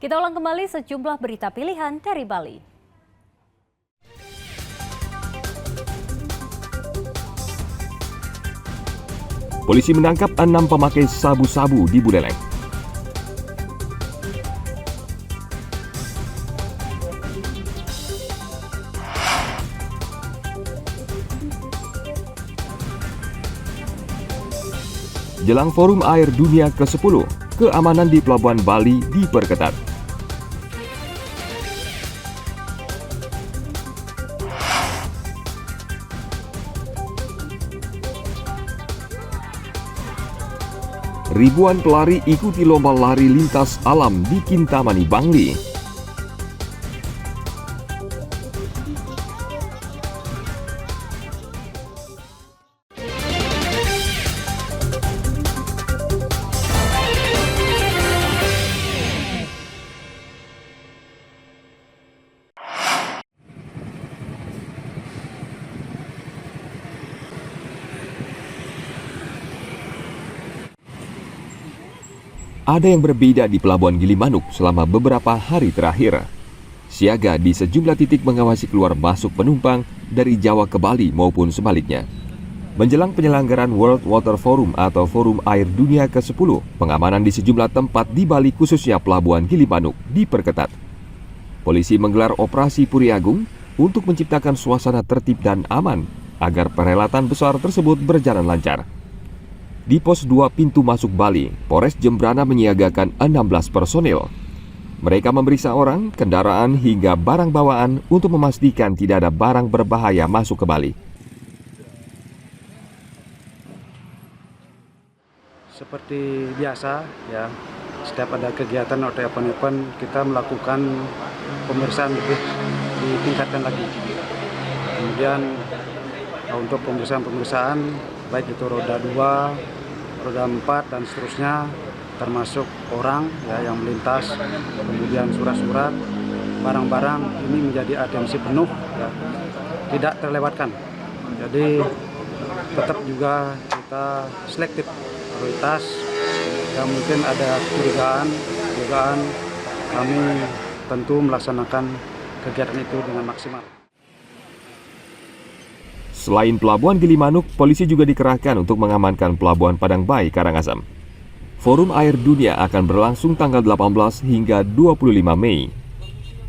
Kita ulang kembali sejumlah berita pilihan dari Bali. Polisi menangkap 6 pemakai sabu-sabu di Buleleng. Jelang Forum Air Dunia ke-10, keamanan di Pelabuhan Bali diperketat. Ribuan pelari ikuti lomba lari lintas alam di Kintamani, Bangli. Ada yang berbeda di Pelabuhan Gilimanuk selama beberapa hari terakhir. Siaga di sejumlah titik mengawasi keluar masuk penumpang dari Jawa ke Bali maupun sebaliknya. Menjelang penyelenggaraan World Water Forum atau Forum Air Dunia ke-10, pengamanan di sejumlah tempat di Bali khususnya Pelabuhan Gilimanuk diperketat. Polisi menggelar operasi Puri Agung untuk menciptakan suasana tertib dan aman agar perhelatan besar tersebut berjalan lancar. Di pos 2 pintu masuk Bali, Polres Jembrana menyiagakan 16 personil. Mereka memeriksa orang, kendaraan, hingga barang bawaan untuk memastikan tidak ada barang berbahaya masuk ke Bali. Seperti biasa, ya, setiap ada kegiatan atau event-event, kita melakukan pemeriksaan lebih ditingkatkan lagi. Kemudian untuk pemeriksaan, baik itu roda 2, roda 4 dan seterusnya, termasuk orang ya yang melintas, kemudian surat-surat, barang-barang ini menjadi atensi penuh ya, tidak terlewatkan. Jadi tetap juga kita selektif prioritas yang mungkin ada dugaan kami tentu melaksanakan kegiatan itu dengan maksimal. Selain Pelabuhan Gilimanuk, polisi juga dikerahkan untuk mengamankan Pelabuhan Padang Bayi, Karangasem. Forum Air Dunia akan berlangsung tanggal 18 hingga 25 Mei.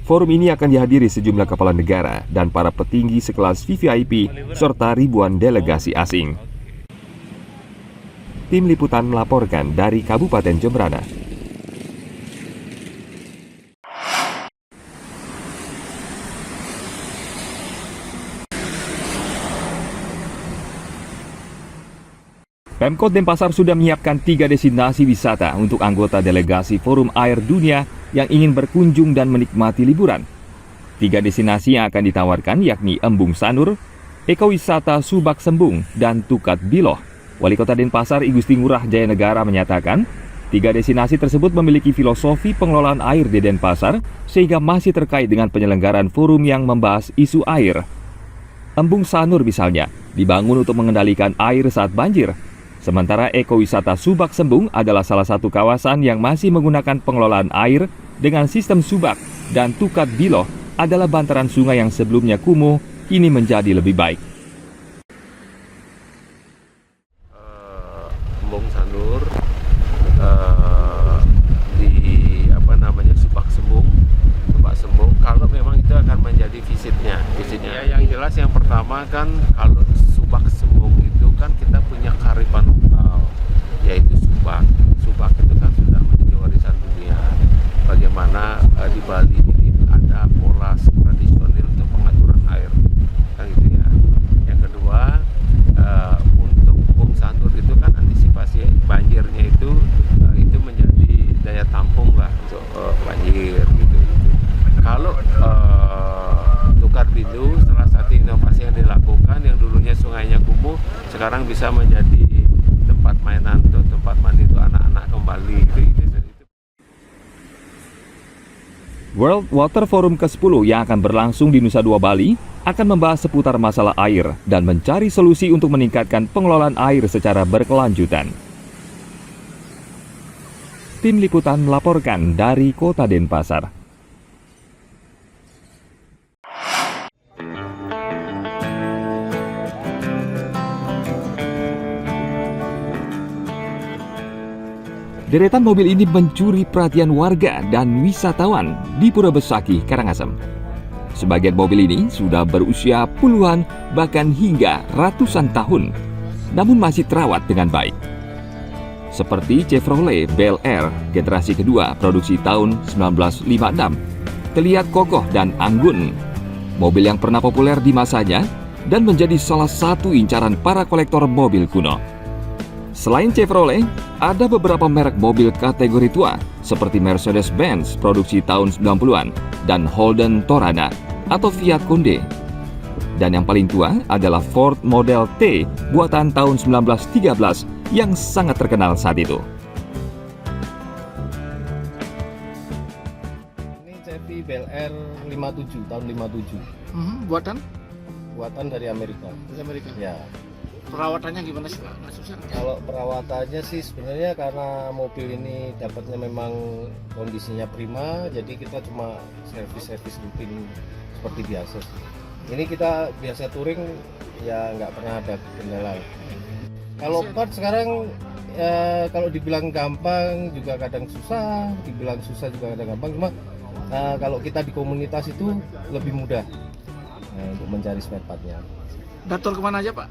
Forum ini akan dihadiri sejumlah kepala negara dan para petinggi sekelas VVIP serta ribuan delegasi asing. Tim Liputan melaporkan dari Kabupaten Jembrana. Pemkot Denpasar sudah menyiapkan 3 destinasi wisata untuk anggota delegasi Forum Air Dunia yang ingin berkunjung dan menikmati liburan. 3 destinasi yang akan ditawarkan yakni Embung Sanur, Ekowisata Subak Sembung, dan Tukat Biloh. Wali Kota Denpasar Igusti Ngurah Jayanegara menyatakan, 3 destinasi tersebut memiliki filosofi pengelolaan air di Denpasar sehingga masih terkait dengan penyelenggaraan forum yang membahas isu air. Embung Sanur misalnya dibangun untuk mengendalikan air saat banjir. Sementara Ekowisata Subak Sembung adalah salah satu kawasan yang masih menggunakan pengelolaan air dengan sistem subak, dan Tukat Biloh adalah bantaran sungai yang sebelumnya kumuh kini menjadi lebih baik. Embung Sanur di Subak Sembung. Kalau memang itu akan menjadi visitnya. Ya, yang jelas yang pertama kan kalau Subak Sembung itu kan kita punya kearifan lokal, yaitu subak. Subak itu kan sudah menjadi warisan dunia. Bagaimana di Bali ini ada pola tradisional untuk pengaturan air, kan gitu ya. Yang kedua, untuk Embung Sanur itu kan antisipasi banjirnya itu menjadi daya tampung lah untuk banjir gitu. Kalau Tukat Biloh, salah satu inovasi yang dilakukan yang dulunya sungainya kumuh sekarang bisa menjadi tempat mainan untuk tempat mandi untuk anak-anak kembali. World Water Forum ke-10 yang akan berlangsung di Nusa Dua Bali akan membahas seputar masalah air dan mencari solusi untuk meningkatkan pengelolaan air secara berkelanjutan. Tim Liputan melaporkan dari Kota Denpasar. Deretan mobil ini mencuri perhatian warga dan wisatawan di Pura Besaki, Karangasem. Sebagian mobil ini sudah berusia puluhan bahkan hingga ratusan tahun, namun masih terawat dengan baik. Seperti Chevrolet Bel Air generasi kedua produksi tahun 1956, terlihat kokoh dan anggun. Mobil yang pernah populer di masanya dan menjadi salah satu incaran para kolektor mobil kuno. Selain Chevrolet, ada beberapa merek mobil kategori tua seperti Mercedes-Benz produksi tahun 90-an dan Holden Torana atau Fiat Conde. Dan yang paling tua adalah Ford Model T buatan tahun 1913 yang sangat terkenal saat itu. Ini Chevy Bel Air 57 tahun 57. Buatan dari Amerika. Dari Amerika. Ya. Perawatannya gimana sih Pak? Nggak susah? Kalau perawatannya sih sebenarnya karena mobil ini dapatnya memang kondisinya prima, jadi kita cuma servis rutin seperti biasa sih. Ini kita biasa touring ya nggak pernah ada kendala. Kalau part sekarang kalau dibilang gampang juga kadang susah, dibilang susah juga kadang gampang. Cuma kalau kita di komunitas itu lebih mudah untuk mencari spare partnya. Dator kemana aja Pak?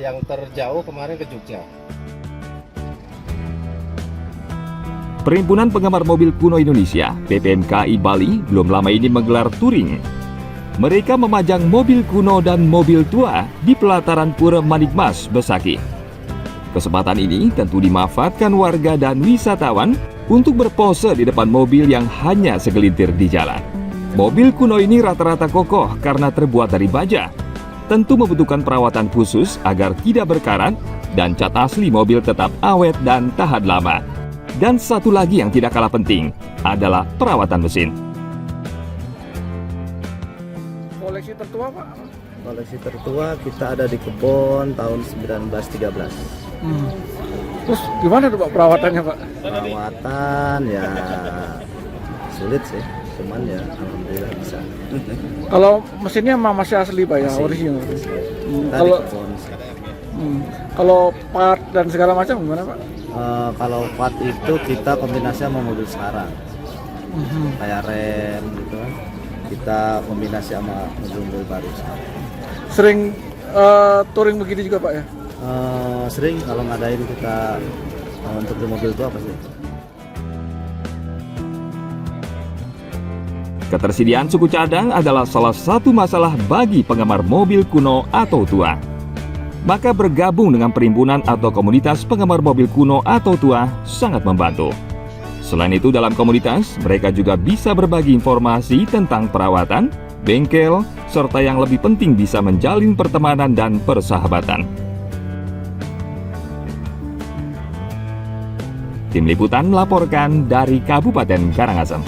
Yang terjauh kemarin ke Jogja. Perhimpunan Penggemar Mobil Kuno Indonesia (PPMKI) Bali belum lama ini menggelar touring. Mereka memajang mobil kuno dan mobil tua di pelataran Pura Manikmas, Besaki. Kesempatan ini tentu dimanfaatkan warga dan wisatawan untuk berpose di depan mobil yang hanya segelintir di jalan. Mobil kuno ini rata-rata kokoh karena terbuat dari baja. Tentu membutuhkan perawatan khusus agar tidak berkarat dan cat asli mobil tetap awet dan tahan lama. Dan satu lagi yang tidak kalah penting adalah perawatan mesin. Koleksi tertua Pak? Koleksi tertua kita ada di Kebon tahun 1913. Terus gimana tuh Pak perawatannya Pak? Perawatan ya sulit sih, cuman ya alhamdulillah bisa. Kalau mesinnya masih asli Pak ya, Masih. original. Kalau Kalau part dan segala macam gimana Pak? kalau part itu kita kombinasi sama mobil sekarang, kayak rem gitu kan. Kita kombinasi sama mobil baru sekarang. Sering touring begitu juga Pak ya? Sering kalau ngadain kita untuk di mobil tua pasti. Ketersediaan suku cadang adalah salah satu masalah bagi penggemar mobil kuno atau tua. Maka bergabung dengan perhimpunan atau komunitas penggemar mobil kuno atau tua sangat membantu. Selain itu dalam komunitas, mereka juga bisa berbagi informasi tentang perawatan, bengkel, serta yang lebih penting bisa menjalin pertemanan dan persahabatan. Tim Liputan melaporkan dari Kabupaten Karangasem.